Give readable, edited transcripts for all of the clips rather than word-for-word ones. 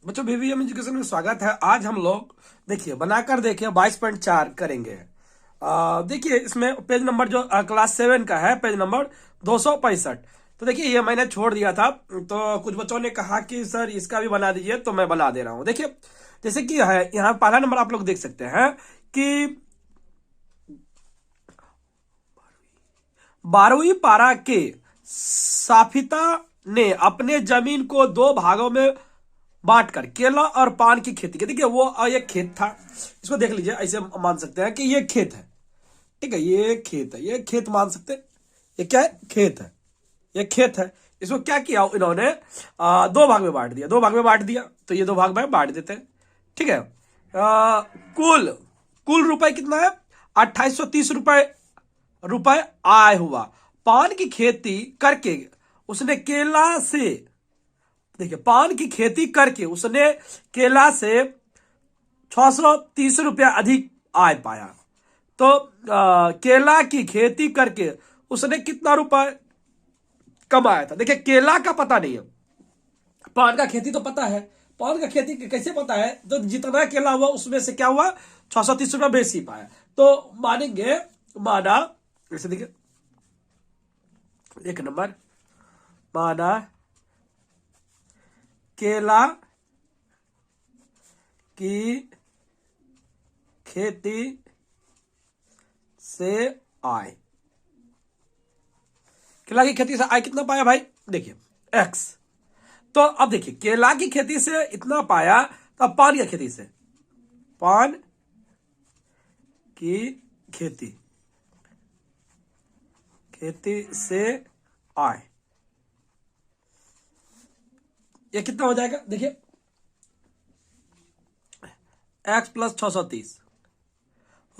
बच्चों BVM education में स्वागत है। आज हम लोग देखिए बनाकर देखिए 22.4 करेंगे। देखिए इसमें पेज नंबर जो क्लास 7 का है, पेज नंबर 265। तो देखिए ये मैंने छोड़ दिया था, तो कुछ बच्चों ने कहा कि सर इसका भी बना दीजिए, तो मैं बना दे रहा हूं। देखिए जैसे कि है यहाँ पहला नंबर आप लोग देख सकते हैं कि 12वीं पारा के साफिता ने अपने जमीन को दो भागों में बांटकर केला और पान की खेती की। देखिए वो एक खेत था, इसको देख लीजिए, ऐसे मान सकते हैं कि ये खेत है। ठीक है, ये खेत है, ये खेत मान सकते हैं। ये क्या है? खेत है, ये खेत है। इसको क्या किया इन्होंने? दो भाग में बांट दिया, दो भाग में बांट दिया, तो ये दो भाग में बांट देते हैं। ठीक है। कुल कुल रुपए कितना है? 2830 रुपए आय हुआ। पान की खेती करके उसने केला से, देखिए पान की खेती करके उसने केला से 630 रुपया अधिक आय पाया। तो केला की खेती करके उसने कितना रुपए कमाया था? देखिए केला का पता नहीं है, पान का खेती तो पता है। पान का खेती कैसे पता है? तो जितना केला हुआ उसमें से क्या हुआ? 630 रुपया बेसी पाया। तो मानेंगे, माना ऐसे देखिए, एक नंबर माना केला की खेती से आय, केला की खेती से आय कितना पाया भाई? देखिए एक्स। तो अब देखिए केला की खेती से इतना पाया, तो अब पान की खेती से, पान की खेती खेती से आय, ये कितना हो जाएगा? देखिए एक्स प्लस 630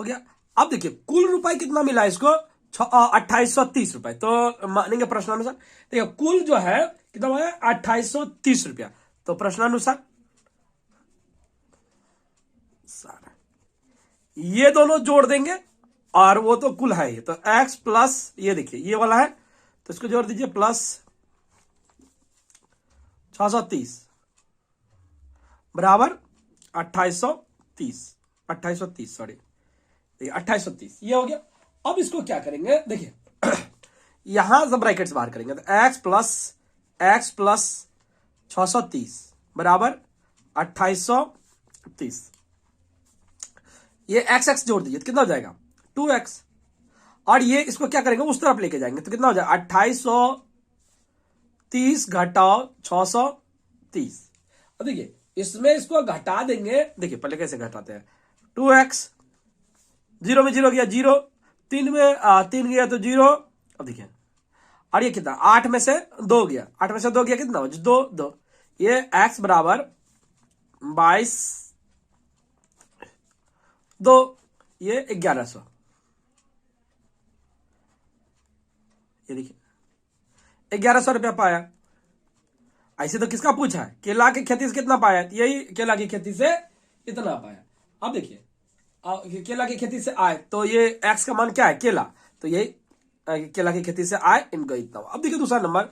हो गया। अब देखिए कुल रुपए कितना मिला इसको? 2830 रुपए। तो मानेंगे प्रश्नानुसार, देखिए कुल जो है कितना हुआ? 2830 रुपया। तो प्रश्नानुसार सारा ये दोनों जोड़ देंगे, और वो तो कुल है ये, तो एक्स प्लस ये देखिए ये वाला है, तो इसको जोड़ दीजिए, प्लस 630 बराबर 2830, 2830 सॉरी, 2830 ये हो गया। अब इसको क्या करेंगे? देखिए यहां से ब्रैकेट्स बाहर करेंगे, तो एक्स प्लस 630 बराबर 2830। ये एक्स एक्स जोड़ दीजिए तो कितना हो जाएगा? 2x। और ये इसको क्या करेंगे? उस तरफ लेके जाएंगे, तो कितना हो जाएगा? 2830 घटाओ 630। और देखिए इसमें इसको घटा देंगे। देखिए पहले कैसे घटाते हैं? 2x, जीरो में जीरो गया जीरो, तीन में तीन गया तो जीरो। अब देखिए, और ये कितना? 8 में से 2 गया, 8 में से 2 गया कितना? दो दो। ये x बराबर 22, 2, ये 1100। ये देखिए 1100 रुपया पाया। ऐसे तो किसका पूछा है? केला की खेती से कितना पाया? यही केला की खेती से इतना पाया। अब देखिए केला की खेती से आए, तो ये एक्स का मान क्या है? केला, तो यही केला की खेती से आए इनको इतना। अब देखिए दूसरा नंबर,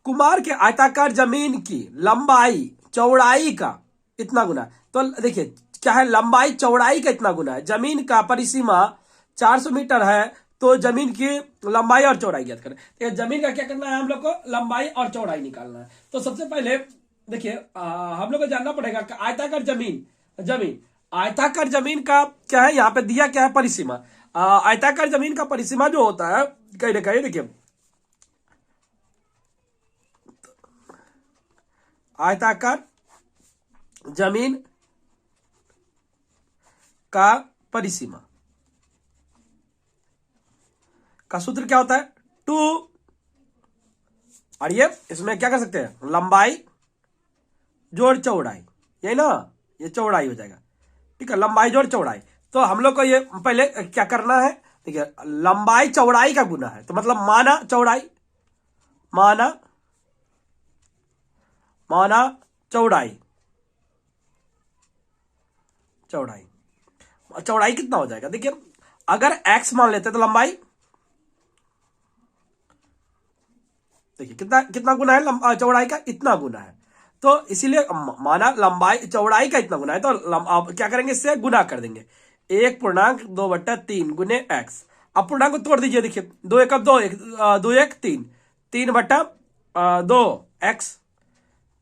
कुमार के आयताकार जमीन की लंबाई चौड़ाई का इतना गुना। तो देखिए क्या है? लंबाई चौड़ाई का इतना गुना है। जमीन का परिसीमा 400 मीटर है, तो जमीन की लंबाई और चौड़ाई ज्ञात करें। तो जमीन का क्या करना है? हम लोग को लंबाई और चौड़ाई निकालना है। तो सबसे पहले देखिए हम लोग को जानना पड़ेगा कि आयताकार जमीन, जमीन आयताकार जमीन का क्या है? यहाँ पे दिया क्या है? परिसीमा। आयताकार जमीन का परिसीमा जो होता है कहीं ना कहीं, देखिए आयताकार जमीन का परिसीमा का सूत्र क्या होता है? 2, और ये इसमें क्या कर सकते हैं? लंबाई जोड़ चौड़ाई, यही ना, ये चौड़ाई हो जाएगा। ठीक है, लंबाई जोड़ चौड़ाई। तो हम लोग को ये पहले क्या करना है? देखिए लंबाई चौड़ाई का गुना है, तो मतलब माना चौड़ाई, माना माना चौड़ाई, चौड़ाई चौड़ाई कितना हो जाएगा? देखिए अगर x मान लेते तो लंबाई, देखिए कितना कितना गुना है चौड़ाई का? इतना गुना है। तो इसीलिए माना लंबाई चौड़ाई का इतना गुना है, तो अब क्या करेंगे, इससे गुना कर देंगे। 1.2/3 गुने एक्स। अब पूर्णांक को तोड़ दीजिए, देखिए 2 एक 2, 2 1 3, 3/2 एक्स।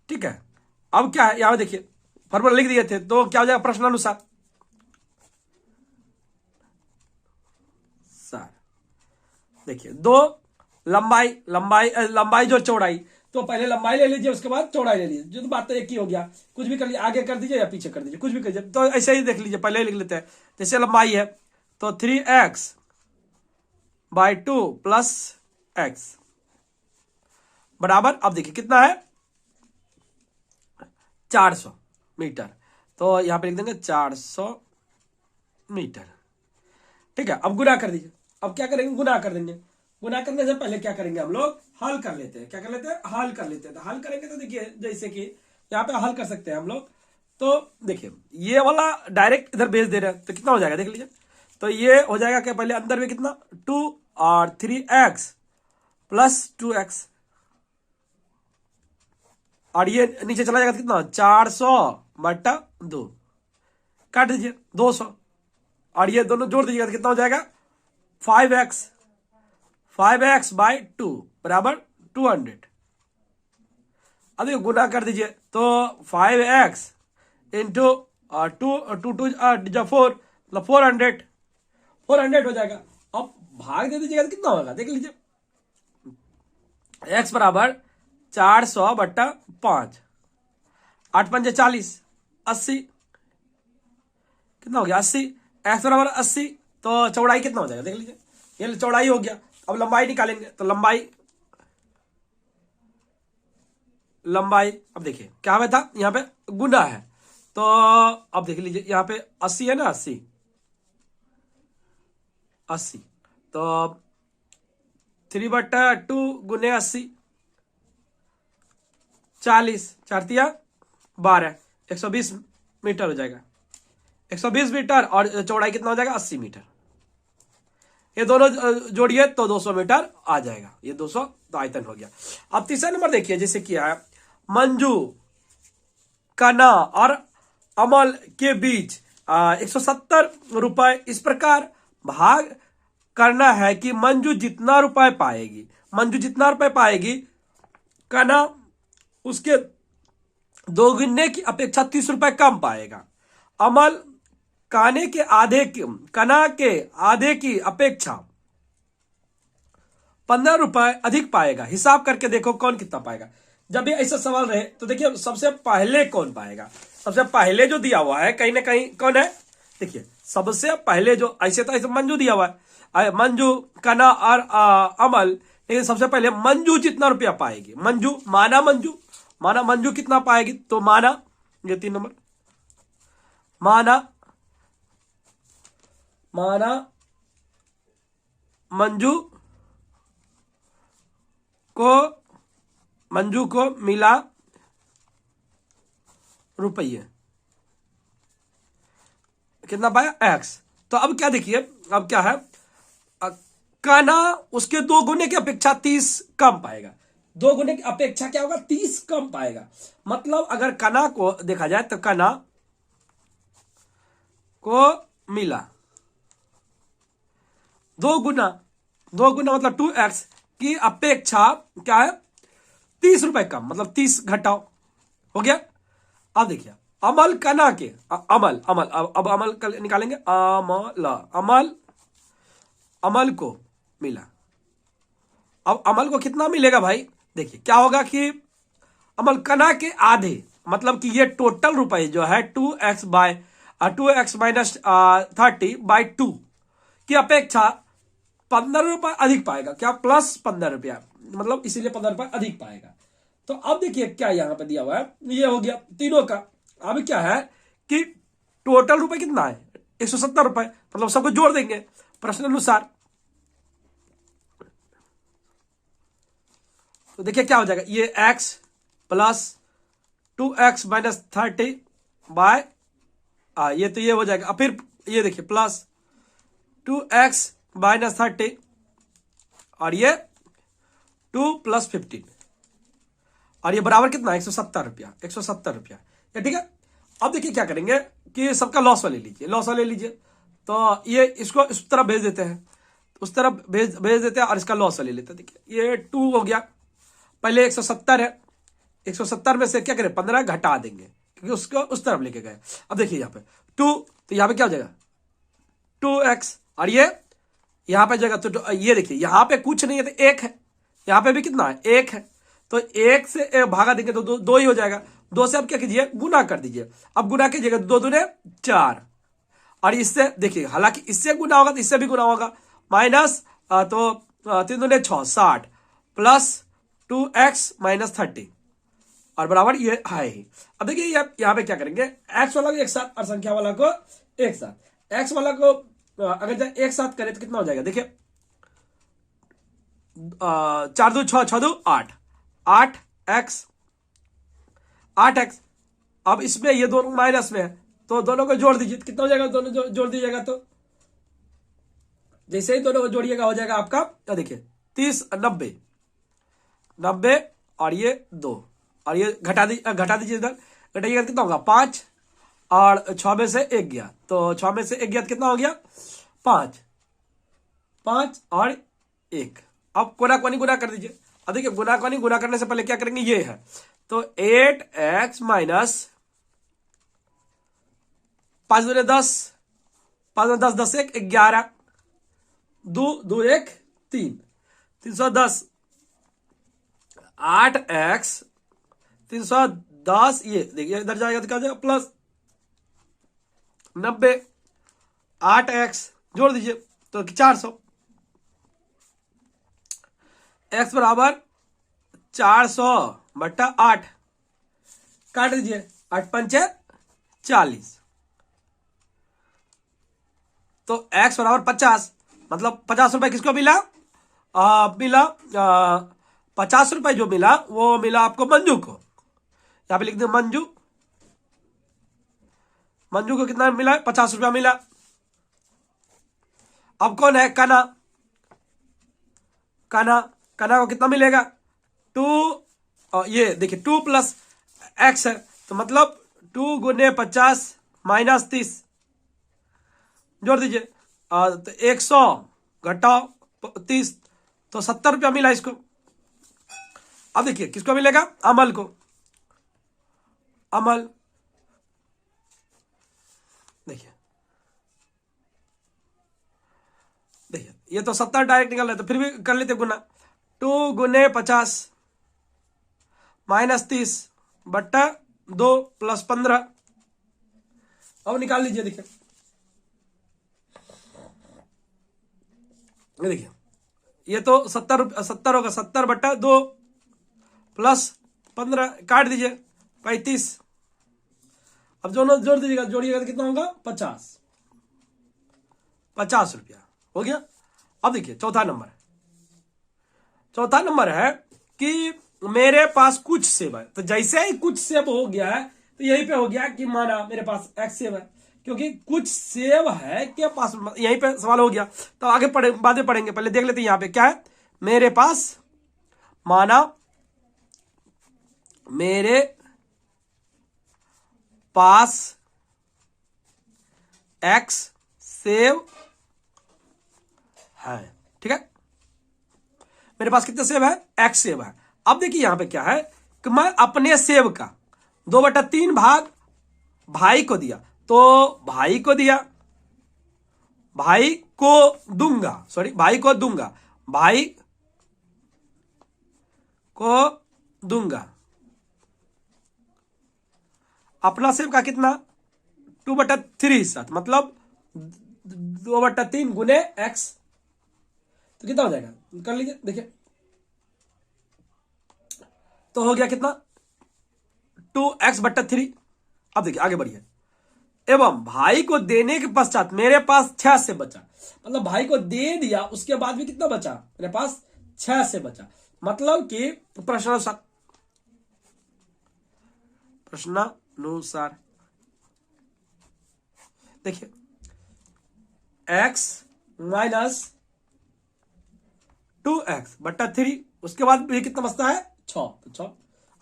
ठीक है, अब क्या है, यहां देखिए फॉर्मूला लिख दिए थे, तो क्या हो जाएगा प्रश्नानुसार। देखिए दो लंबाई लंबाई लंबाई जो चौड़ाई, तो पहले लंबाई ले लीजिए, उसके बाद चौड़ाई ले लीजिए, जो तो बात तो एक ही हो गया। कुछ भी कर लीजिए, आगे कर दीजिए या पीछे कर दीजिए, कुछ भी कर दीजिए। तो ऐसे ही देख लीजिए, पहले ही लिख लेते हैं। जैसे लंबाई है तो 3x/2 प्लस एक्स बराबर, अब देखिए कितना है, 400 मीटर। तो यहां पे लिख देंगे 400 मीटर। ठीक है, अब गुना कर दीजिए। अब क्या करेंगे, गुना कर देंगे। गुना करने से पहले क्या करेंगे, हम लोग हल कर लेते हैं। क्या कर लेते हैं, हल कर लेते हैं। तो हल करेंगे तो देखिए, जैसे कि यहाँ पे हल कर सकते हैं हम लोग। तो देखिए ये वाला डायरेक्ट इधर भेज दे रहे हैं, तो कितना हो जाएगा देख लीजिए। तो ये हो जाएगा क्या, पहले अंदर में कितना 2 और 3x प्लस 2x, और ये नीचे चला जाएगा कितना 400/2, काट दीजिए 200, और ये दोनों जोड़ दीजिएगा तो कितना हो जाएगा 5x। 5x/2 बराबर 200। अब देखो गुना कर दीजिए, तो 5x इंटू 4 मतलब 400 हो जाएगा। अब भाग दे दीजिएगा तो कितना होगा देख लीजिए, x बराबर 400/5, 8 पंजे 40, 80, कितना हो गया 80। x बराबर 80, तो चौड़ाई कितना हो जाएगा देख लीजिए, ये चौड़ाई हो गया। अब लंबाई निकालेंगे, तो लंबाई अब देखिए क्या हुआ था, यहां पे गुना है, तो अब देख लीजिए यहां पे 80 है ना, 80, तो 3/2 गुने 80, 40, 4×3 = 12, 120 मीटर हो जाएगा। 120 मीटर, और चौड़ाई कितना हो जाएगा 80 मीटर। ये दोनों जोड़िए तो 200 मीटर आ जाएगा। ये 200 तो आयतन हो गया। अब तीसरा नंबर देखिए, जैसे किया है, मंजू, कना और अमल के बीच 170 रुपए इस प्रकार भाग करना है कि मंजू जितना रुपए पाएगी, कना उसके दोगुने की अपेक्षा 30 रुपए कम पाएगा। अमल कना के आधे की अपेक्षा 15 रुपए अधिक पाएगा। हिसाब करके देखो कौन कितना पाएगा। जब भी ऐसा सवाल रहे तो देखिए सबसे पहले कौन पाएगा। सबसे पहले जो दिया हुआ है कहीं ना कहीं कौन है, देखिए सबसे पहले जो ऐसे तो ऐसे मंजू दिया हुआ है, मंजू, कना और अमल, लेकिन सबसे पहले मंजू जितना रुपया पाएगी, माना मंजू कितना पाएगी, तो माना ये 3 नंबर, माना मंजू को मिला रुपये, कितना पाया x। तो अब क्या देखिए, अब क्या है, काना उसके 2 गुने की अपेक्षा 30 कम पाएगा। 2 गुने की अपेक्षा क्या होगा, 30 कम पाएगा। मतलब अगर कना को देखा जाए तो कना को मिला 2 गुना मतलब 2x की अपेक्षा क्या है, 30 रुपए कम, मतलब 30 घटाओ, हो गया। अब देखिए अमल कना के अमल अब अमल निकालेंगे, अमल को मिला। अब अमल को कितना मिलेगा भाई, देखिए क्या होगा कि अमल कना के आधे, मतलब कि ये टोटल रुपए जो है 2x - 30/2 की अपेक्षा 15 रुपए अधिक पाएगा। क्या, प्लस 15 रुपया, मतलब इसीलिए 15 रुपए अधिक पाएगा। तो अब देखिए क्या यहां पर दिया हुआ है, ये हो गया तीनों का। अब क्या है कि टोटल रुपए कितना है 170 रुपए, मतलब सबको जोड़ देंगे प्रश्न अनुसार। तो देखिए क्या हो जाएगा, ये x प्लस 2x - 30 बाय ये तो ये हो जाएगा। अब फिर ये देखिए प्लस 2x - 30 और ये 2 + 15 और ये बराबर कितना, 170 रुपया, 170 रुपया, ये ठीक है। अब देखिए क्या करेंगे कि सबका लॉस वाले लीजिए, लॉस वाले लीजिए, तो ये इसको इस तरफ भेज देते हैं, उस तरफ भेज देते हैं और इसका लॉस वाले लेते हैं। देखिए ये 2 हो गया, पहले 170 है, 170 में से क्या करें 15 घटा देंगे क्योंकि उसको उस तरफ लेके गए। अब देखिए यहाँ पे 2, तो यहाँ पे क्या हो जाएगा 2x, और ये यहाँ पे जाएगा तो ये देखिए यहाँ पे कुछ नहीं है तो 1 है, यहाँ पे भी कितना है 1 है, तो 1 से भागा देंगे तो 2 ही हो जाएगा। 2 से अब क्या कीजिए गुना कर दीजिए, अब गुना कीजिएगा 2 दूने 4, और इससे देखिए हालांकि इससे गुना होगा तो इससे भी गुना होगा, माइनस तो 3 दूने 6 60 प्लस 2x माइनस 30 और बराबर ये है ही। अब देखिए यहाँ पे क्या करेंगे, x वाला को एक साथ और संख्या वाला को एक साथ, x वाला को अगर एक साथ करें तो कितना हो जाएगा, देखिए 4 2 6 6 2 8, 8x। अब इसमें ये दोनों माइनस में है तो दोनों को जोड़ दीजिए, कितना हो जाएगा, दोनों जोड़ दीजिएगा तो जैसे ही दोनों को जोड़िएगा हो जाएगा आपका, क्या देखिए 30 90 और ये 2, और ये घटा दीजिए इधर, घटाइएगा कितना होगा 5, और 6 में से 1 गया, तो 6 में से 1 गया तो कितना हो गया 5 और 1। अब कोना कोनी गुना कर दीजिए। अब देखिए गुना कोनी गुना करने से पहले क्या करेंगे, ये है तो 8x माइनस 5 दूने 10, 5 में 10 10 1 11, 2 2 1 3, 310, 8x 310, ये देखिए इधर जाएगा तो क्या जाएगा प्लस 90, 8x जोड़ दीजिए तो 400, x बराबर 400 बट्टा 8, काट दीजिए 8 पंचे 40, तो x बराबर 50, मतलब 50 रुपए किसको मिला, मिला 50 रुपए जो मिला वो मिला आपको मंजू को, यहां पे लिख दो मंजू को कितना मिला 50 रुपया मिला। अब कौन है कना को कितना मिलेगा 2, ये देखिए 2 प्लस x है तो मतलब 2 गुने 50 माइनस 30, जोड़ दीजिए तो 100 घटाओ 30 तो 70 रुपया मिला इसको। अब देखिए किसको मिलेगा, अमल को, अमल देखिए ये तो 70 डायरेक्ट निकल रहा है तो फिर भी कर लेते गुना, 2 गुने 50 माइनस 30 बट्टा 2 प्लस 15, अब निकाल लीजिए। देखिए देखिए ये तो 70 होगा, 70 बट्टा 2 प्लस 15, काट दीजिए 35, अब दोनों जोड़ दीजिएगा, जोड़िएगा तो कितना होगा 50 रुपया हो गया। अब देखिए चौथा नंबर है कि मेरे पास कुछ सेब है, तो जैसे ही कुछ सेब हो गया है तो यहीं पे हो गया कि माना मेरे पास x सेब है, क्योंकि कुछ सेब है के पास, यहीं पे सवाल हो गया। तो आगे बातें पढ़ेंगे, पहले देख लेते हैं यहाँ पे क्या है, मेरे पास माना मेरे पास x सेब है, ठीक है, मेरे पास कितने सेब है x सेब है। अब देखिए यहां पे क्या है कि मैं अपने सेब का 2/3 भाग भाई को दिया, तो भाई को दूंगा, अपना सेब का कितना 2/3 साथ, मतलब 2/3 गुने x, तो कितना हो जाएगा कर लीजिए। देखिए तो हो गया कितना 2x/3। अब देखिए आगे बढ़िए, एवं भाई को देने के पश्चात मेरे पास 6 से बचा, मतलब भाई को दे दिया उसके बाद भी कितना बचा, मेरे पास 6 से बचा, मतलब कि प्रश्नानुसार देखिए x माइनस 2x/3, उसके बाद भी कितना बचता है 6, तो 6।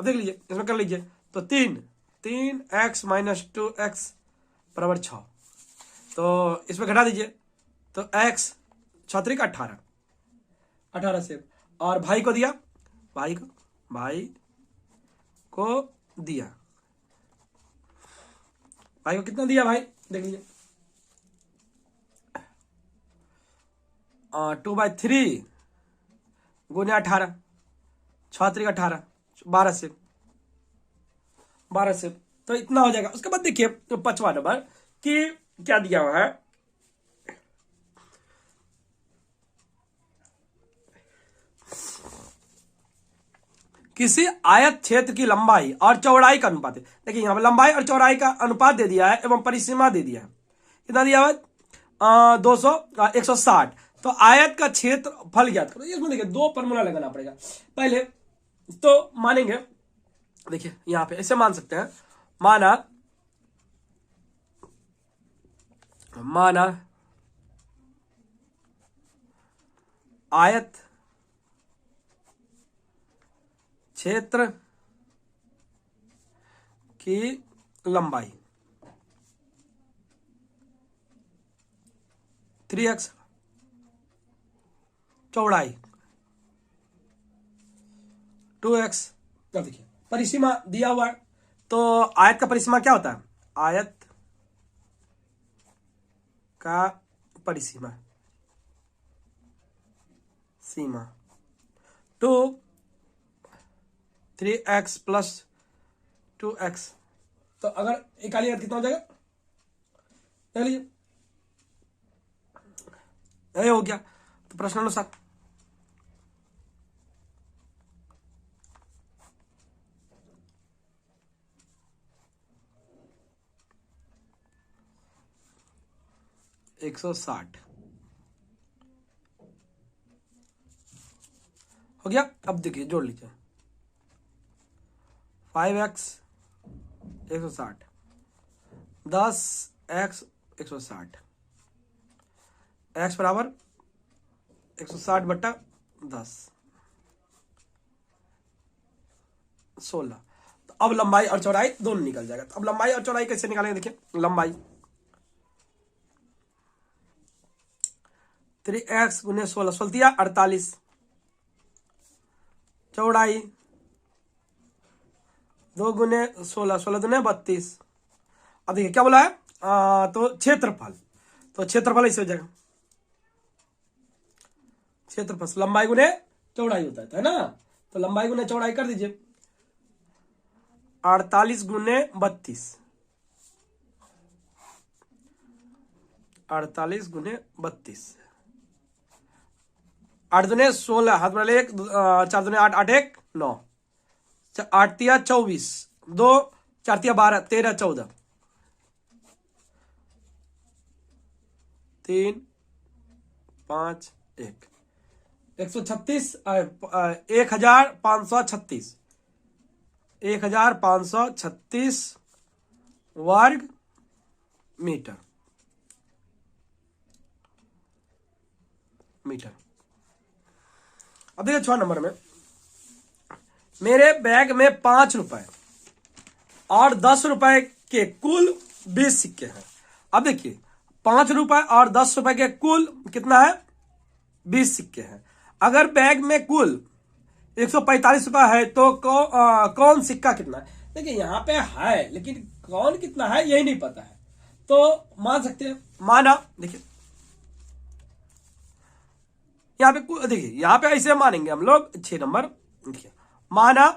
अब देख लीजिए, इसमें कर लीजिए तो 3x माइनस 2x बराबर 6। तो इसमें घटा दीजिए तो x 6 18, 18 से। और भाई को दिया, भाई को दिया, भाई को कितना दिया भाई, देख लीजिए 2/3 गुने 18, 6 18, 12 से तो इतना हो जाएगा। उसके बाद देखिए तो 5वां नंबर कि क्या दिया हुआ है, किसी आयत क्षेत्र की लंबाई और चौड़ाई का अनुपात है। देखिए यहां पर लंबाई और चौड़ाई का अनुपात दे दिया है एवं परिसीमा दे दिया है। कितना दिया हुआ, 200 160। तो आयत का क्षेत्रफल ज्ञात करो। इसमें देखिए 2 फॉर्मूला लगाना पड़ेगा। पहले तो मानेंगे, देखिए यहां पे ऐसे मान सकते हैं, माना आयत क्षेत्र की लंबाई 3x, चौड़ाई 2x। अब देखिए परिसीमा दिया हुआ है, तो आयत का परिसीमा क्या होता है, आयत का परिसीमा सीमा 3x प्लस 2x। तो अगर इकाई आयत कितना हो जाएगा, देख लीजिए ये हो गया। तो प्रश्नानुसार एक 160 हो गया। अब देखिए जोड़ लीजिए 5x 160, 10x 160, x बराबर 160 बट्टा 10 16। तो अब लंबाई और चौड़ाई दोनों निकल जाएगा। तो अब लंबाई और चौड़ाई कैसे निकालेंगे, देखिए लंबाई 3x गुने 16, 16 दिया 48, चौड़ाई 2 गुने 16, 16 दुने 32। अब देखिए क्या बोला है, तो क्षेत्रफल, तो क्षेत्रफल ऐसे हो जाएगा, क्षेत्रफल लंबाई गुने चौड़ाई होता है ना। तो लंबाई गुने चौड़ाई कर दीजिए 48 गुने 32, 48 गुने 32, 8 दुने 16, हाथ वाले 1, 4 दुने 8, 8 1 9, 8 तिया 24, 2 4 तिया 12, 13 14, 3 5 1, 136, 1536, 1536 वर्ग मीटर। अब देखिए 6 नंबर में, मेरे बैग में 5 रुपए और 10 रुपए के कुल 20 सिक्के हैं। अब देखिए 5 रुपए और 10 रुपए के कुल कितना है, 20 सिक्के हैं। अगर बैग में कुल 145 रुपए है तो कौन सिक्का कितना है। देखिए यहां पे है लेकिन कौन कितना है यही नहीं पता है, तो मान सकते हैं, माना देखिए यहां पे, देखिए यहां पे ऐसे मानेंगे हम लोग 6 नंबर, देखिए माना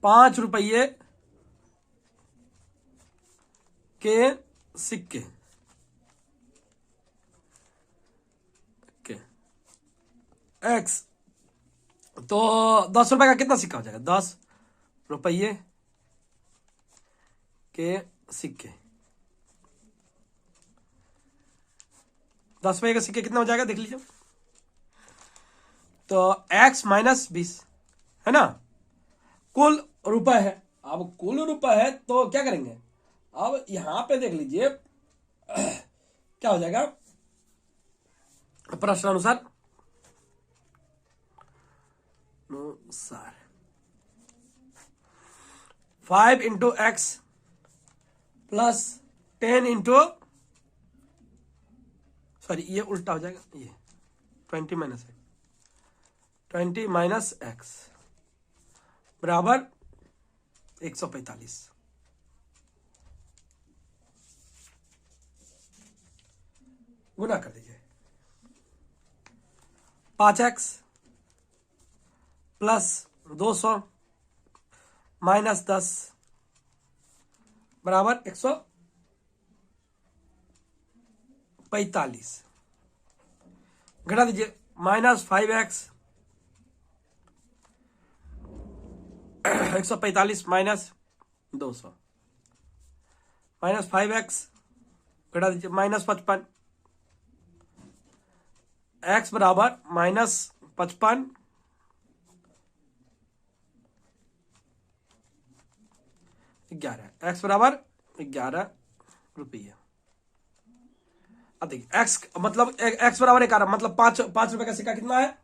5 रुपये के सिक्के एक्स, तो 10 रुपए का कितना सिक्का हो जाएगा, 10 रुपये के सिक्के, 10 रुपये के सिक्के कितना हो जाएगा देख लीजिए। तो x माइनस 20 है ना, कुल रुपए है। अब कुल रुपए है तो क्या करेंगे, अब यहां पे देख लीजिए क्या हो जाएगा, प्रश्नानुसार अनुसार 5 into x plus 10 into, sorry ये उल्टा हो जाएगा, ये 20 माइनस एक्स बराबर 145। गुना कर दीजिए। 5x प्लस 200 माइनस 10 बराबर 145। घटा दीजिए। Minus 5x 145 minus 200 minus 5x घटा दीजिए माइनस 55 x बराबर माइनस 55 11 x बराबर 11 रुपये। अब देखिए x मतलब x बराबर 11 मतलब 5 रुपए का सिक्का कितना है?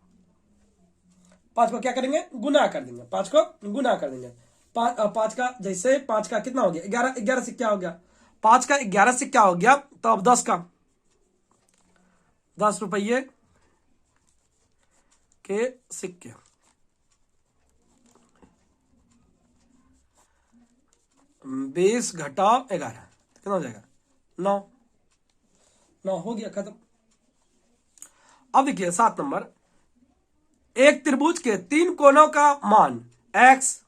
5 को क्या करेंगे? गुना कर देंगे। 5 को गुना कर देंगे। 5 का जैसे 5 का कितना हो गया? 11 से क्या हो गया? 5 का 11 से क्या हो गया? तो अब 10 का 10 रुपये के सिक्के। 20 घटाओ 11 कितना हो जाएगा? 9 हो गया, खत्म। अब देखिए 7 नंबर। एक त्रिभुज के 3 कोणों का मान x,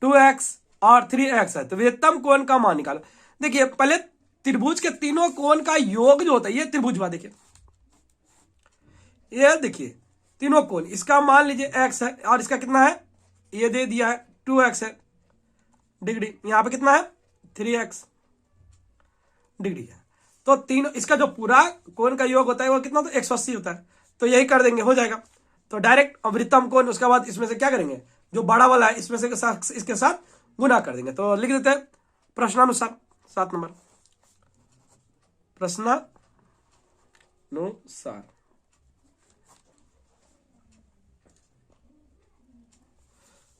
2x और 3x है, तो विषमतम कोण का मान निकालो। देखिए पहले त्रिभुज के तीनों कोण का योग जो होता है, ये त्रिभुज हुआ। देखिए ये देखिए तीनों कोण, इसका मान लीजिए x है और इसका कितना है? ये दे दिया है 2x है डिग्री, यहां पे कितना है? 3x डिग्री है। तो तीनों, इसका जो पूरा कोण का योग होता है वो कितना? तो 180 होता है। तो यही कर देंगे, हो जाएगा। तो डायरेक्ट वृत्तम कोण, उसके बाद इसमें से क्या करेंगे? जो बड़ा वाला है इसमें से इसके साथ गुना कर देंगे। तो लिख देते हैं प्रश्नानुसार। 7 नंबर प्रश्नानुसार।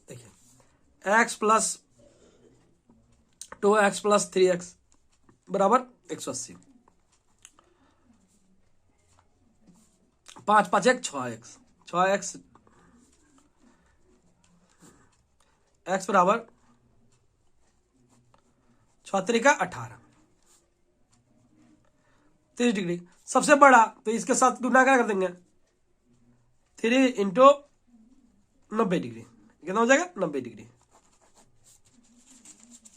देखिए x plus 2x plus 3x बराबर 180। 5 5 1 6x 6x x बराबर 6 का 18 30 डिग्री। सबसे बड़ा तो इसके साथ गुना क्या कर देंगे? 3 इंटू 90 डिग्री, कितना हो जाएगा? 90 डिग्री।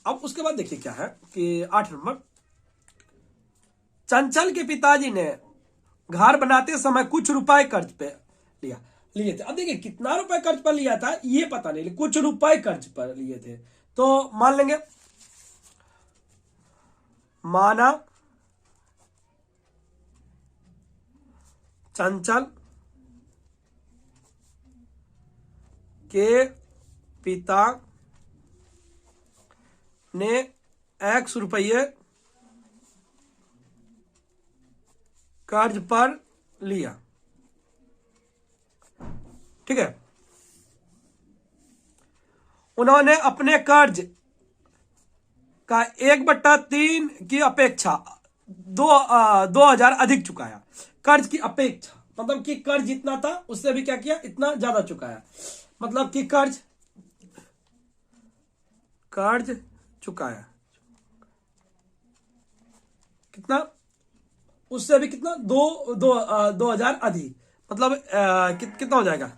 अब उसके बाद देखिए क्या है कि 8 नंबर। चंचल के पिताजी ने घर बनाते समय कुछ रुपए कर्ज पे लिए थे। अब देखिए कितना रुपए कर्ज पर लिया था ये पता नहीं, कुछ रुपए कर्ज पर लिए थे। तो मान लेंगे, माना चंचल के पिता ने x रुपये कर्ज पर लिया, ठीक है। उन्होंने अपने कर्ज का 1/3 की अपेक्षा 2000 अधिक चुकाया। कर्ज की अपेक्षा मतलब कि कर्ज जितना था उससे भी क्या किया? इतना ज्यादा चुकाया। मतलब कि कर्ज चुकाया कितना? उससे भी कितना? 2000 अधिक। मतलब कितना हो जाएगा?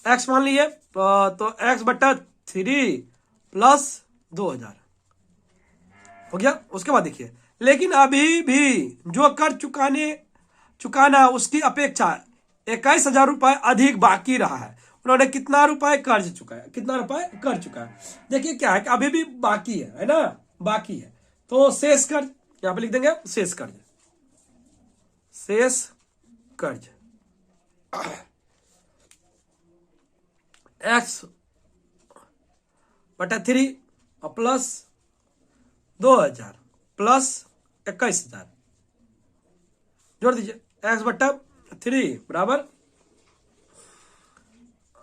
x मान लीजिए तो x/3 प्लस 2000 हो गया। उसके बाद देखिए, लेकिन अभी भी जो कर चुकाना उसकी अपेक्षा 21,000 रुपए अधिक बाकी रहा है। उन्होंने कितना रुपए कर्ज चुकाया? कितना रुपए कर्ज चुकाया? देखिए क्या है कि अभी भी बाकी है ना, बाकी है। तो शेष कर्ज यहां पे लिख देंगे, शेष कर्ज x/3 प्लस 2000 प्लस 21,000 जोड़ दीजिए। x/3 बराबर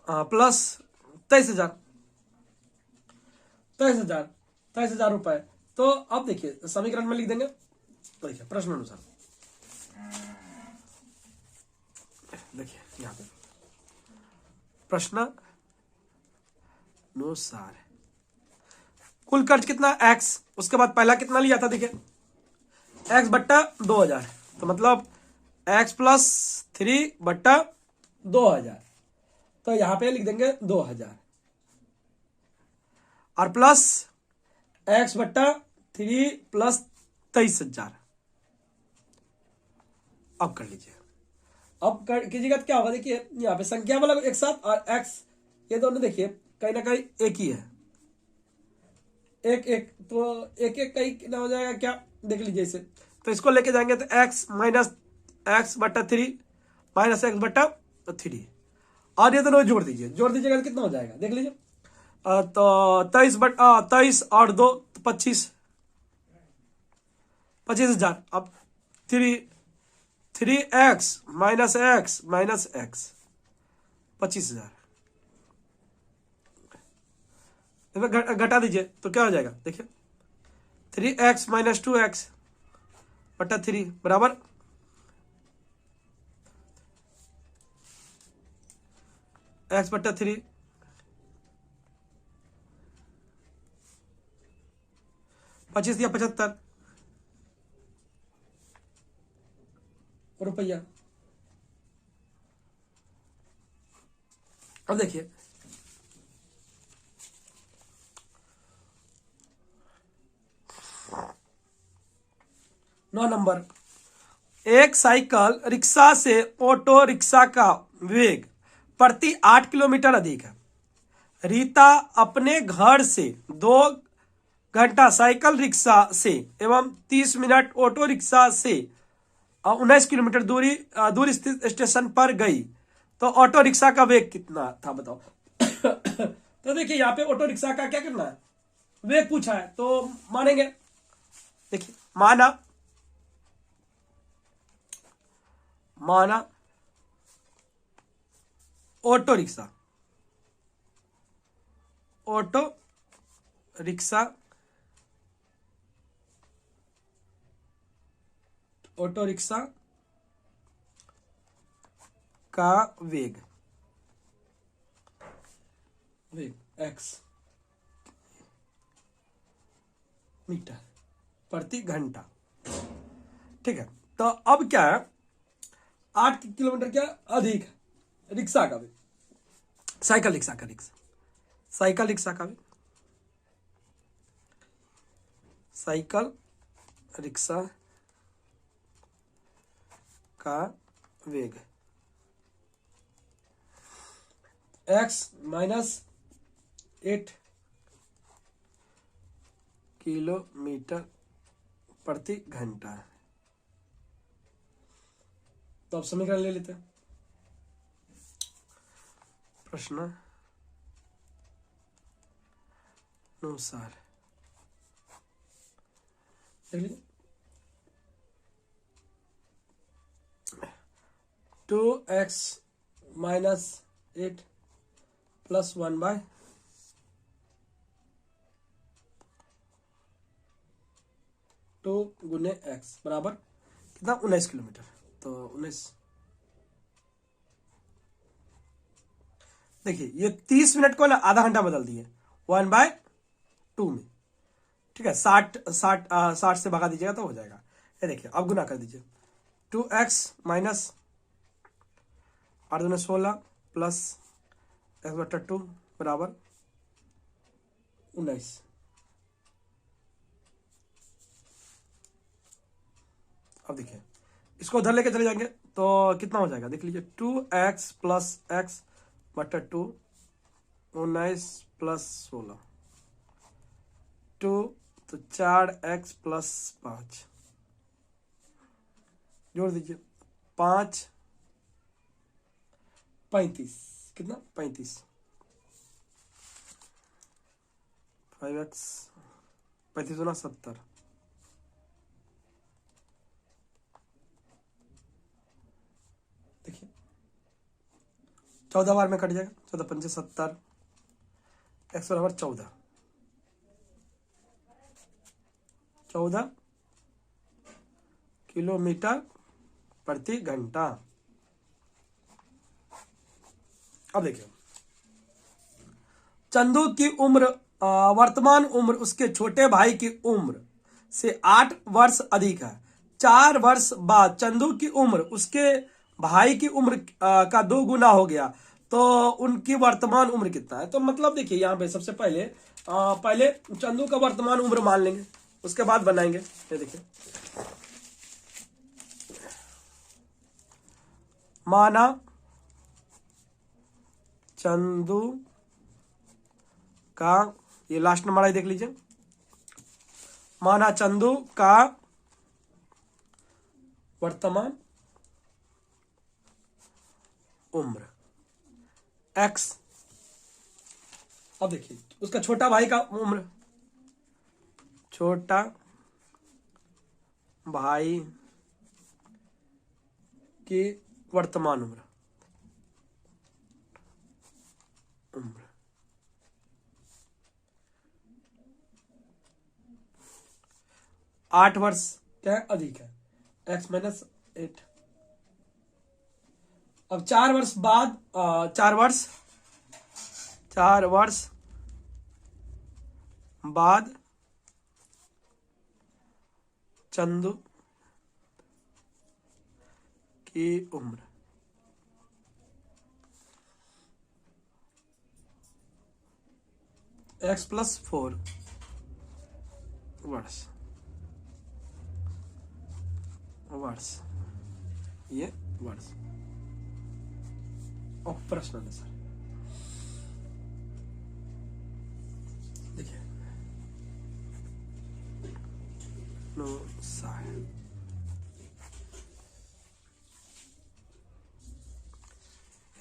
प्लस 23,000, 23,000, 23,000 रुपए। तो अब देखिए समीकरण में लिख देंगे। देखिए प्रश्न अनुसार, देखिए यहाँ पे प्रश्न अनुसार कुल खर्च कितना x, उसके बाद पहला कितना लिया था देखिए x बट्टा 2,000, तो मतलब x प्लस 3 बट्टा 2,000, तो यहां पे लिख देंगे 2,000 और प्लस x बट्टा 3 प्लस 23,000। अब कर लीजिए, अब कीजिएगा तो क्या होगा, देखिए यहाँ पे संख्या वाला एक साथ और x ये दोनों देखिए कहीं ना कहीं एक ही है, एक एक, तो एक एक कहीं कितना हो जाएगा क्या देख लीजिए इसे। तो इसको लेके जाएंगे तो x माइनस एक्स बट्टा 3 माइनस एक्स बट्टा 3, और ये दोनों जोड़ दीजिए, जोड़ दीजिएगा तो कितना हो जाएगा देख लीजिए। तो 23 और 2 तो 25,000। अब 3x माइनस एक्स 25,000 घटा दीजिए तो क्या हो जाएगा देखिए 3x माइनस 2x बटा 3 बराबर x बट्टा 3, 25 या 75 रुपया। अब देखिए नौ नंबर, एक साइकिल रिक्शा से ऑटो रिक्शा का वेग प्रति 8 किलोमीटर अधिक है। रीता अपने घर से 2 घंटा साइकिल रिक्शा से एवं 30 मिनट ऑटो रिक्शा से 19 किलोमीटर दूर स्थित स्टेशन पर गई, तो ऑटो रिक्शा का वेग कितना था बताओ। तो देखिए यहाँ पे ऑटो रिक्शा का क्या करना है, वेग पूछा है तो मानेंगे। देखिए माना ऑटो रिक्शा का वेग x मीटर प्रति घंटा, ठीक है। तो अब क्या है 8 किलोमीटर क्या अधिक है रिक्शा का भी, साइकिल रिक्शा का वेग, साइकिल रिक्शा का वेग x माइनस 8 किलोमीटर प्रति घंटा है। तो अब समीकरण ले लेते हैं। प्रश्न अनुसार देख लीजिए 2x माइनस 8 प्लस 1/2 गुने x बराबर कितना 19 किलोमीटर। तो 19, देखिए ये 30 मिनट को ना आधा घंटा बदल दिए 1/2 में, ठीक है। 60 से भगा दीजिएगा तो हो जाएगा। ये देखिए अब गुना कर दीजिए 2x माइनस 8 दूनी 16 प्लस x बटा 2 बराबर 19। अब देखिए इसको उधर लेके चले जाएंगे तो कितना हो जाएगा देख लीजिए 2x प्लस x बटा 2 19 प्लस 16 2 तो 4x प्लस 5 जोड़ दीजिए 5 35 कितना 35 5x 35 गुना 70 देखिए 14 बार में कट जाएगा, 14 पंचे 70, x बराबर 14 किलोमीटर प्रति घंटा। अब देखिए, चंदू की उम्र, वर्तमान उम्र उसके छोटे भाई की उम्र से 8 वर्ष अधिक है। 4 वर्ष बाद चंदू की उम्र उसके भाई की उम्र का 2 गुना हो गया, तो उनकी वर्तमान उम्र कितना है। तो मतलब देखिए यहाँ पे सबसे पहले चंदू का वर्तमान उम्र मान लेंगे, उसके बाद बनाएंगे। ये देखिए, माना चंदू का, ये लास्ट नंबर देख लीजिए, माना चंदू का वर्तमान उम्र x। अब देखिए उसका छोटा भाई का उम्र, छोटा भाई की वर्तमान उम्र 8 वर्ष क्या है, अधिक है, x माइनस 8। अब 4 वर्ष बाद 4 वर्ष बाद चंदू की उम्र x प्लस 4 वर्ष, ये वर्ष। प्रश्न है सर, देखिए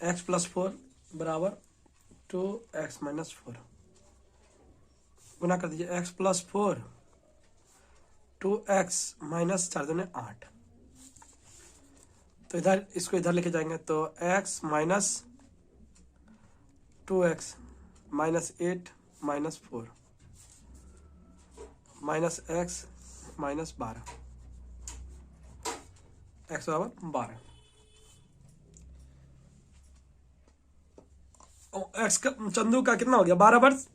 x प्लस 4 बराबर 2x माइनस 4, गुना कर दीजिए, x प्लस 4 2x माइनस 4 दूनी 8, तो इधर इसको इधर लेके जाएंगे तो x minus 2x minus 8 minus 4 minus x minus 12, x बराबर 12। x का चंदू का कितना हो गया, 12 वर्ष,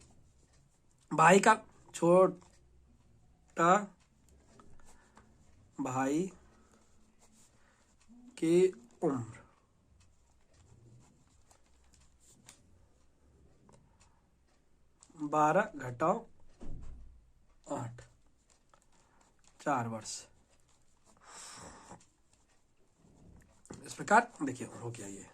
भाई का, छोटा भाई की उम्र 12 घटाओ 8, 4 वर्ष। इस प्रकार देखिए हो गया ये।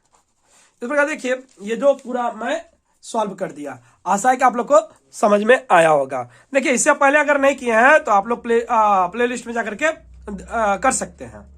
इस प्रकार देखिए ये जो पूरा मैं सॉल्व कर दिया, आशा है कि आप लोग को समझ में आया होगा। देखिए इससे पहले अगर नहीं किए हैं तो आप लोग प्ले लिस्ट में जाकर के कर सकते हैं।